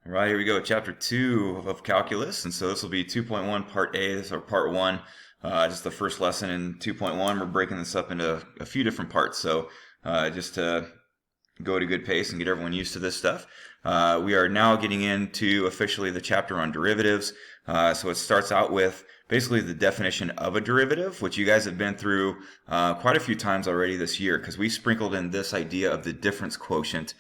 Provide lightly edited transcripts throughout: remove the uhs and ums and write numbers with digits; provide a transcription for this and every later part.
All right, here we go, chapter 2 of calculus, and so this will be 2.1 part A, or part 1, just the first lesson in 2.1. We're breaking this up into a few different parts, so just to go at a good pace and get everyone used to this stuff. We are now getting into officially the chapter on derivatives, so it starts out with basically the definition of a derivative, which you guys have been through quite a few times already this year, because we sprinkled in this idea of the difference quotient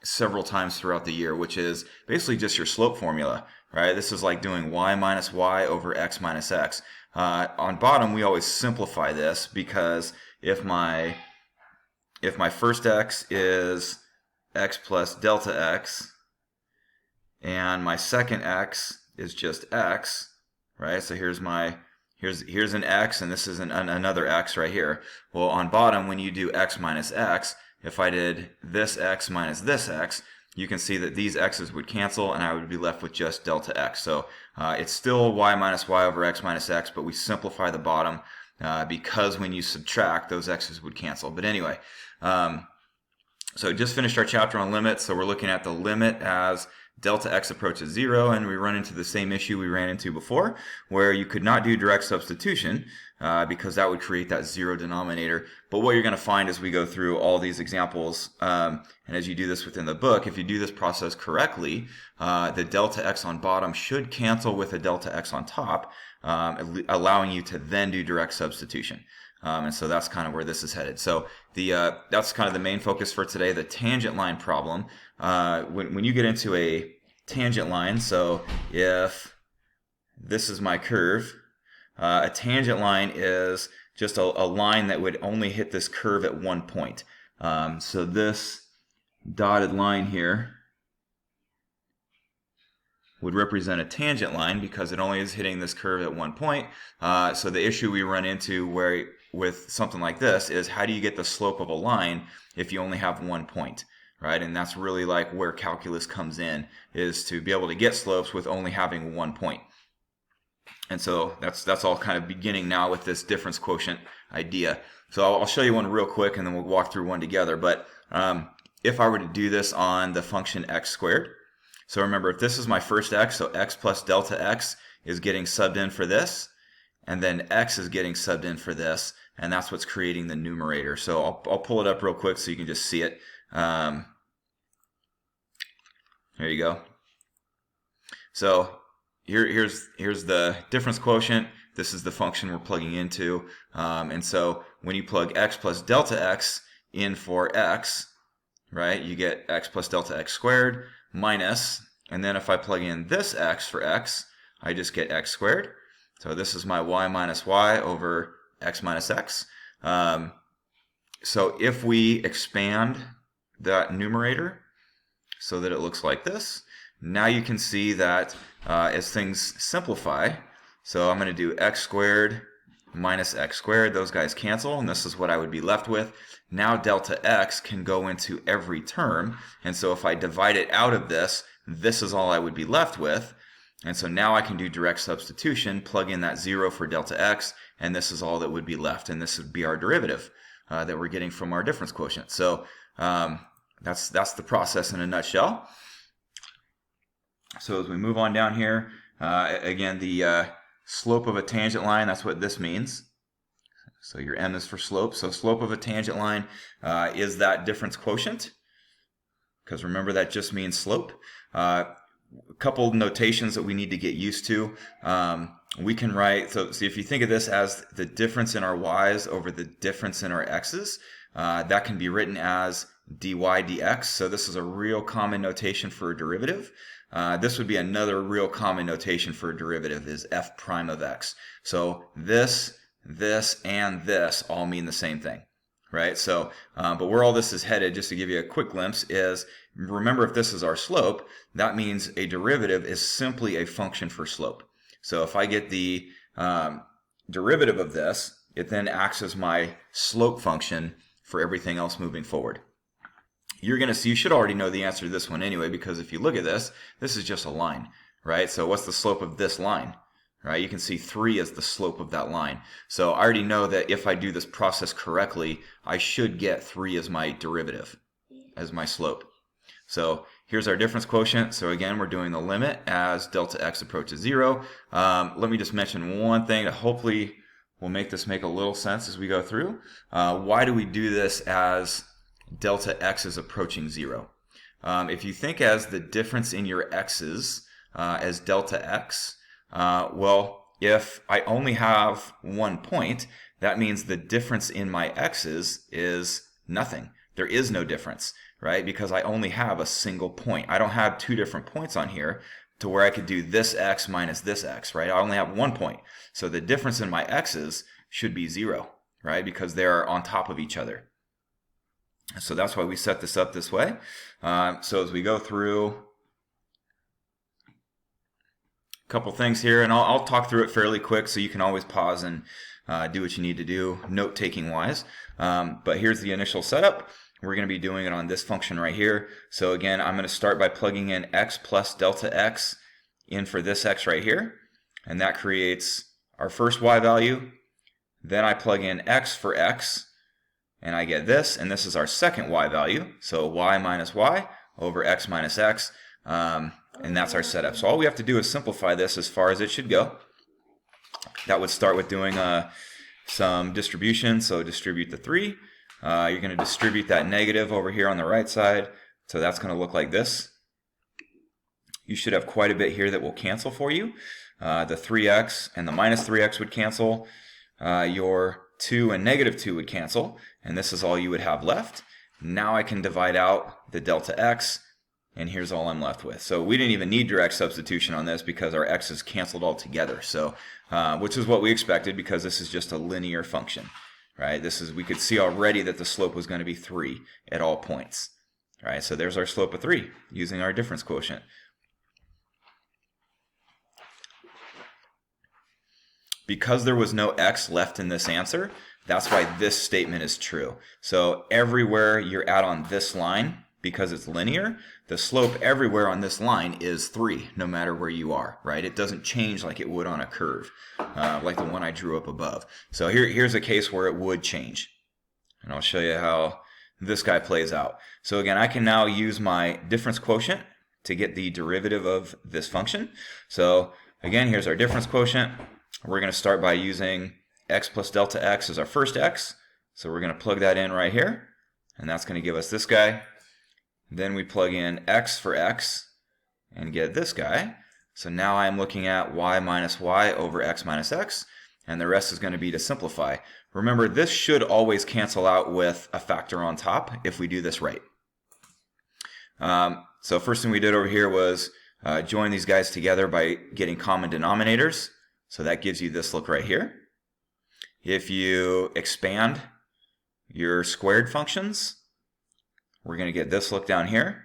several times throughout the year, which is basically just your slope formula, right? This is like doing y minus y over x minus x. On bottom, we always simplify this because if my first x is x plus delta x, and my second x is just x, right? So here's an x, and this is another x right here. Well, on bottom, when you do x minus x, if I did this x minus this x, you can see that these x's would cancel and I would be left with just delta x. So it's still y minus y over x minus x, but we simplify the bottom because when you subtract, those x's would cancel. But anyway, so just finished our chapter on limits. So we're looking at the limit as delta x approaches 0, and we run into the same issue we ran into before, where you could not do direct substitution because that would create that 0 denominator. But what you're going to find as we go through all these examples, and as you do this within the book, if you do this process correctly, the delta x on bottom should cancel with a delta x on top, allowing you to then do direct substitution. And so that's kind of where this is headed. So that's kind of the main focus for today, the tangent line problem. When you get into a tangent line, so if this is my curve, a tangent line is just a line that would only hit this curve at one point. So this dotted line here would represent a tangent line because it only is hitting this curve at one point. So the issue we run into with something like this is how do you get the slope of a line if you only have one point, right? And that's really like where calculus comes in, is to be able to get slopes with only having one point. And so that's all kind of beginning now with this difference quotient idea. So I'll show you one real quick and then we'll walk through one together. But if I were to do this on the function x squared, so remember, if this is my first x, so x plus delta x is getting subbed in for this, and then x is getting subbed in for this, and that's what's creating the numerator. So I'll pull it up real quick so you can just see it. There you go. So here's the difference quotient. This is the function we're plugging into. And so when you plug x plus delta x in for x, right, you get x plus delta x squared minus, and then if I plug in this x for x, I just get x squared. So this is my y minus y over x minus x. So if we expand that numerator so that it looks like this, now you can see that as things simplify, so I'm going to do x squared minus x squared, those guys cancel, and this is what I would be left with. Now delta x can go into every term, and so if I divide it out of this, this is all I would be left with. And so now I can do direct substitution, plug in that 0 for delta x, and this is all that would be left, and this would be our derivative that we're getting from our difference quotient. So that's the process in a nutshell. So as we move on down here, again, the slope of a tangent line, that's what this means. So your m is for slope. So slope of a tangent line is that difference quotient, because remember that just means slope. A couple notations that we need to get used to. We can write, so if you think of this as the difference in our y's over the difference in our x's, that can be written as dy dx. So this is a real common notation for a derivative. This would be another real common notation for a derivative, is f prime of x. So this, and this all mean the same thing, right? So, but where all this is headed, just to give you a quick glimpse, is remember, if this is our slope, that means a derivative is simply a function for slope. So if I get the derivative of this, it then acts as my slope function for everything else moving forward. You're going to see, you should already know the answer to this one anyway, because if you look at this, this is just a line, right? So what's the slope of this line, right? You can see 3 as the slope of that line. So I already know that if I do this process correctly, I should get 3 as my derivative, as my slope. So Here's our difference quotient. So again, we're doing the limit as delta x approaches 0. Let me just mention one thing that hopefully will make this make a little sense as we go through. Why do we do this as delta x is approaching 0? If you think as the difference in your x's as delta x, well, if I only have 1 point, that means the difference in my x's is nothing. There is no difference, right? Because I only have a single point. I don't have 2 different points on here to where I could do this x minus this x, right? I only have 1 point. So the difference in my x's should be 0, right? Because they're on top of each other. So that's why we set this up this way. So as we go through a couple things here, and I'll talk through it fairly quick so you can always pause and do what you need to do note-taking wise. But here's the initial setup. We're going to be doing it on this function right here. So again, I'm going to start by plugging in x plus delta x in for this x right here. And that creates our first y value. Then I plug in x for x, and I get this. And this is our second y value. So y minus y over x minus x. And that's our setup. So all we have to do is simplify this as far as it should go. That would start with doing some distribution. So distribute the 3. You're going to distribute that negative over here on the right side. So that's going to look like this. You should have quite a bit here that will cancel for you. The 3x and the minus 3x would cancel. Your 2 and negative 2 would cancel. And this is all you would have left. Now I can divide out the delta x. And here's all I'm left with. So we didn't even need direct substitution on this because our x is canceled altogether. So, which is what we expected because this is just a linear function. Right? We could see already that the slope was going to be 3 at all points. Right? So there's our slope of 3 using our difference quotient. Because there was no x left in this answer, that's why this statement is true. So everywhere you're at on this line, because it's linear, the slope everywhere on this line is 3, no matter where you are, right? It doesn't change like it would on a curve, like the one I drew up above. So here's a case where it would change. And I'll show you how this guy plays out. So again, I can now use my difference quotient to get the derivative of this function. So again, here's our difference quotient. We're going to start by using x plus delta x as our first x. So we're going to plug that in right here. And that's going to give us this guy. Then we plug in x for x and get this guy. So now I'm looking at y minus y over x minus x, and the rest is going to be to simplify. Remember, this should always cancel out with a factor on top if we do this right. So first thing we did over here was join these guys together by getting common denominators. So that gives you this look right here. If you expand your squared functions, we're going to get this look down here.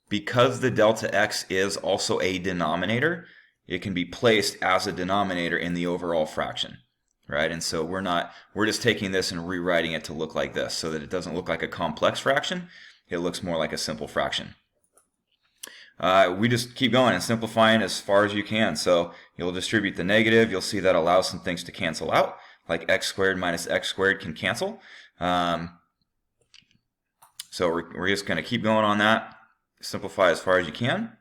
Because the delta x is also a denominator, it can be placed as a denominator in the overall fraction, right? And so we're just taking this and rewriting it to look like this so that it doesn't look like a complex fraction. It looks more like a simple fraction. We just keep going and simplifying as far as you can. So you'll distribute the negative. You'll see that allows some things to cancel out, like x squared minus x squared can cancel. So we're just going to keep going on that. Simplify as far as you can.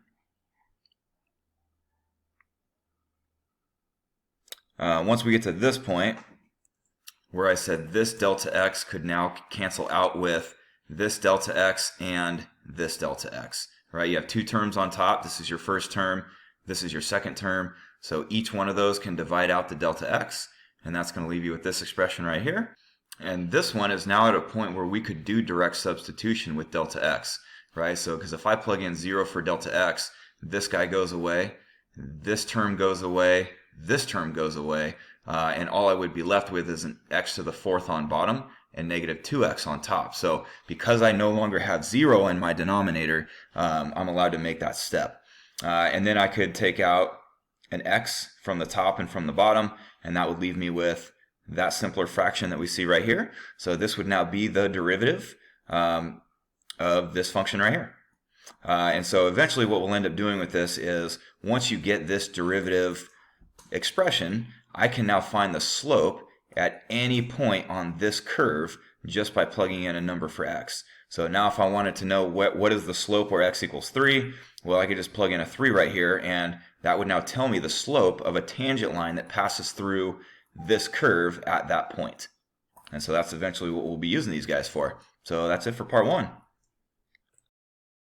Once we get to this point, where I said this delta x could now cancel out with this delta x and this delta x. Right? You have 2 terms on top. This is your first term. This is your second term. So each one of those can divide out the delta x. And that's going to leave you with this expression right here. And this one is now at a point where we could do direct substitution with delta x, right? So, because if I plug in 0 for delta x, this guy goes away, this term goes away, this term goes away, and all I would be left with is an x to the 4th on bottom and negative 2x on top. So, because I no longer have 0 in my denominator, I'm allowed to make that step. And then I could take out an x from the top and from the bottom, and that would leave me with that simpler fraction that we see right here. So this would now be the derivative of this function right here. And so eventually what we'll end up doing with this is once you get this derivative expression, I can now find the slope at any point on this curve just by plugging in a number for x. So now if I wanted to know what is the slope where x equals 3, well, I could just plug in a 3 right here, and that would now tell me the slope of a tangent line that passes through this curve at that point. And so that's eventually what we'll be using these guys for. So that's it for part 1.